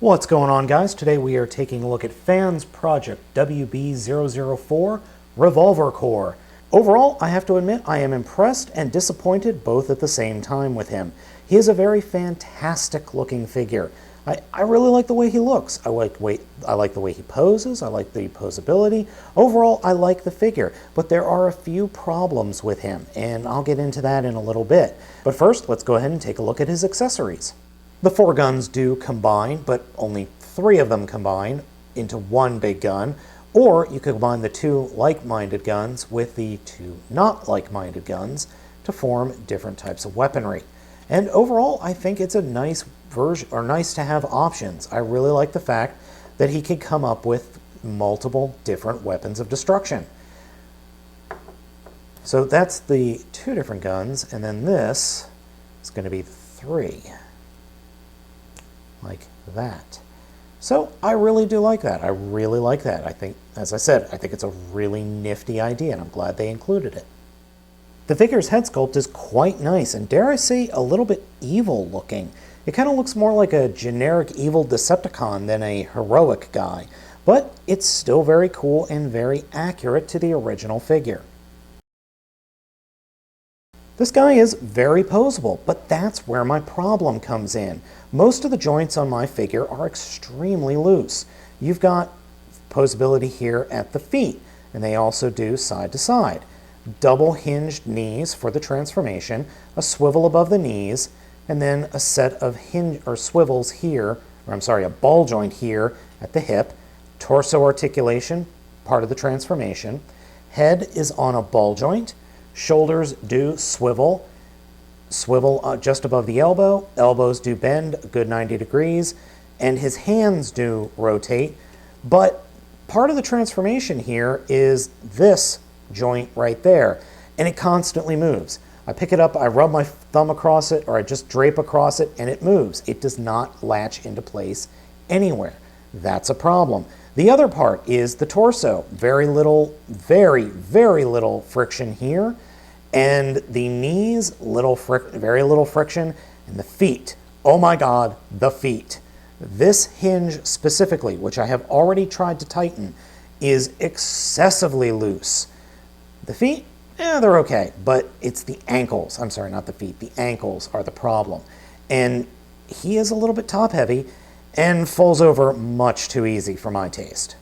What's going on, guys? Today we are taking a look at FansProject WB004 Revolver Core. Overall, I have to admit I am impressed and disappointed both at the same time with him. He is a very fantastic looking figure. I really like the way he looks. I like the way he poses. I like the posability. Overall, I like the figure, but there are a few problems with him, and I'll get into that in a little bit. But first, let's go ahead and take a look at his accessories. The 4 guns do combine, but only 3 of them combine into one big gun, or you could combine the 2 like-minded guns with the 2 not like-minded guns to form different types of weaponry. And overall, I think it's a nice version, or nice to have options. I really like the fact that he can come up with multiple different weapons of destruction. So that's the 2 different guns, and then this is going to be 3. Like that. So I really do like that. I really like that. I think, as I said, I think it's a really nifty idea, and I'm glad they included it. The figure's head sculpt is quite nice, and dare I say, a little bit evil looking. It kind of looks more like a generic evil Decepticon than a heroic guy, but it's still very cool and very accurate to the original figure. This guy is very poseable, but that's where my problem comes in. Most of the joints on my figure are extremely loose. You've got poseability here at the feet, and they also do side to side. Double hinged knees for the transformation, a swivel above the knees, and then a set of swivels here, a ball joint here at the hip, torso articulation, part of the transformation. Head is on a ball joint. Shoulders do swivel just above the elbow, elbows do bend a good 90 degrees, and his hands do rotate. But part of the transformation here is this joint right there, and it constantly moves. I pick it up, I rub my thumb across it, or I just drape across it, and it moves. It does not latch into place anywhere. That's a problem. The other part is the torso. Very little, very little friction here. And the knees, very little friction. And the feet, oh my God, the feet. This hinge specifically, which I have already tried to tighten, is excessively loose. The feet, they're okay, but it's the ankles. I'm sorry, not the feet. The ankles are the problem. And he is a little bit top heavy and falls over much too easy for my taste.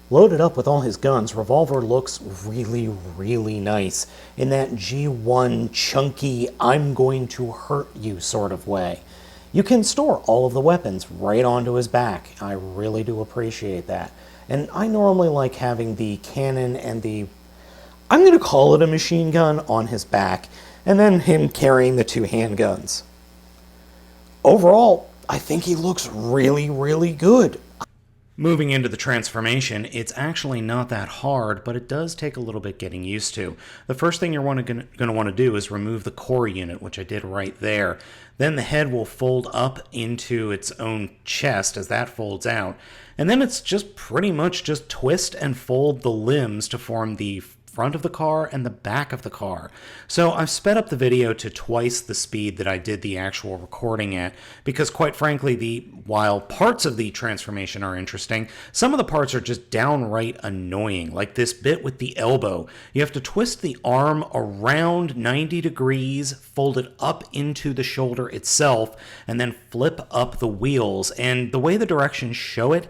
Loaded up with all his guns, Revolver looks really nice in that G1 chunky, I'm going to hurt you sort of way. You can store all of the weapons right onto his back. I really do appreciate that. And I normally like having the cannon and the, I'm going to call it a machine gun, on his back, and then him carrying the 2 handguns. Overall, I think he looks really good. Moving into the transformation, it's actually not that hard, but it does take a little bit getting used to. The first thing you're going to want to do is remove the core unit, which I did right there. Then the head will fold up into its own chest as that folds out. And then it's just pretty much just twist and fold the limbs to form the front of the car and the back of the car. So I've sped up the video to twice the speed that I did the actual recording at, because quite frankly, while parts of the transformation are interesting, some of the parts are just downright annoying, like this bit with the elbow. You have to twist the arm around 90 degrees, fold it up into the shoulder itself, and then flip up the wheels, and the way the directions show it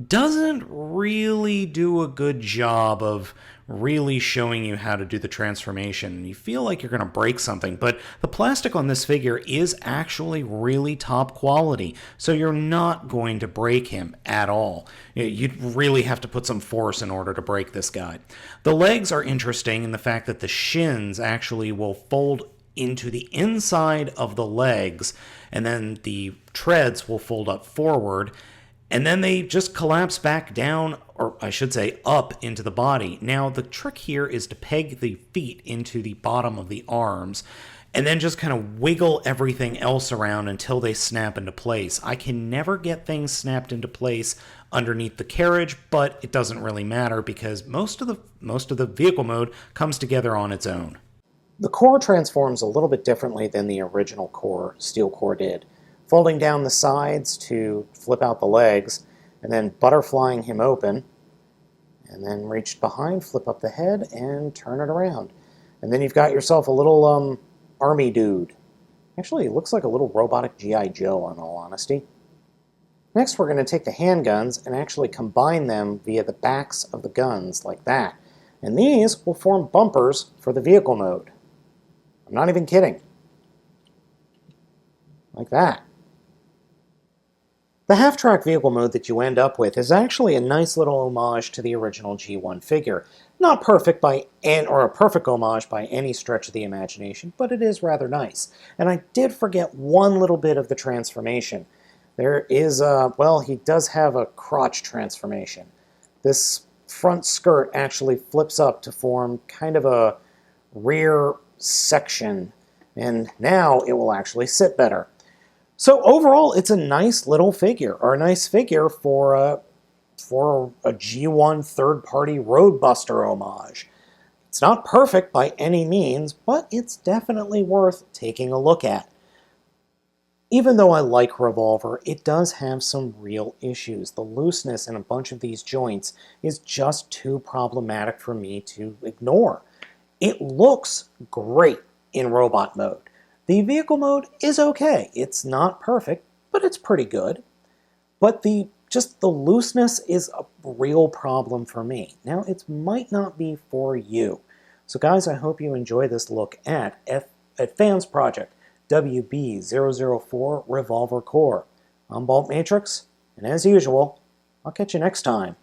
doesn't really do a good job of really showing you how to do the transformation. You feel like you're going to break something, but the plastic on this figure is actually really top quality, so you're not going to break him at all. You'd really have to put some force in order to break this guy. The legs are interesting in the fact that the shins actually will fold into the inside of the legs, and then the treads will fold up forward, and then they just collapse back down, or I should say up into the body. Now the trick here is to peg the feet into the bottom of the arms and then just kind of wiggle everything else around until they snap into place. I can never get things snapped into place underneath the carriage, but it doesn't really matter because most of the vehicle mode comes together on its own. The core transforms a little bit differently than the original core, steel core, did. folding down the sides to flip out the legs, and then butterflying him open, and then reach behind, flip up the head, and turn it around. And then you've got yourself a little army dude. Actually, it looks like a little robotic G.I. Joe, in all honesty. Next, we're going to take the handguns and actually combine them via the backs of the guns, like that. And these will form bumpers for the vehicle mode. I'm not even kidding. Like that. The half-track vehicle mode that you end up with is actually a nice little homage to the original G1 figure. Not perfect or a perfect homage by any stretch of the imagination, but it is rather nice. And I did forget one little bit of the transformation. There is well, he does have a crotch transformation. This front skirt actually flips up to form kind of a rear section, and now it will actually sit better. So overall, it's a nice little figure, or a nice figure for a G1 third-party Roadbuster homage. It's not perfect by any means, but it's definitely worth taking a look at. Even though I like Revolver, it does have some real issues. The looseness in a bunch of these joints is just too problematic for me to ignore. It looks great in robot mode. The vehicle mode is okay. It's not perfect, but it's pretty good. But just the looseness is a real problem for me. Now, it might not be for you. So guys, I hope you enjoy this look at FansProject WB004 Revolver Core. I'm Baltmatrix, and as usual, I'll catch you next time.